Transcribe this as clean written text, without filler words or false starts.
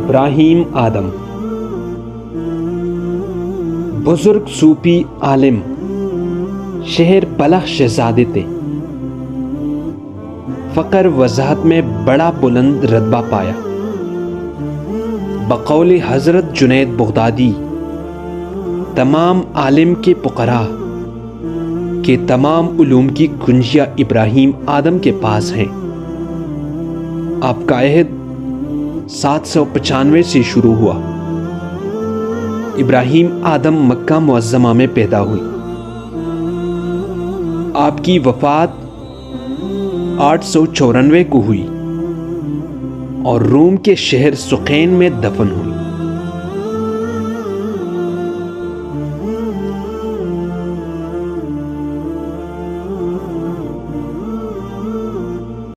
ابراہیم آدم بزرگ صوفی عالم شہر بلخ شہزادے تھے. فقر وضاحت میں بڑا بلند رتبہ پایا. بقول حضرت جنید بغدادی تمام عالم کے پقراء کہ تمام علوم کی کنجیاں ابراہیم آدم کے پاس ہیں. آپ کا عہد 795 سے شروع ہوا. ابراہیم آدم مکہ معظمہ میں پیدا ہوئی. آپ کی وفات 894 کو ہوئی اور روم کے شہر سقین میں دفن ہوئی.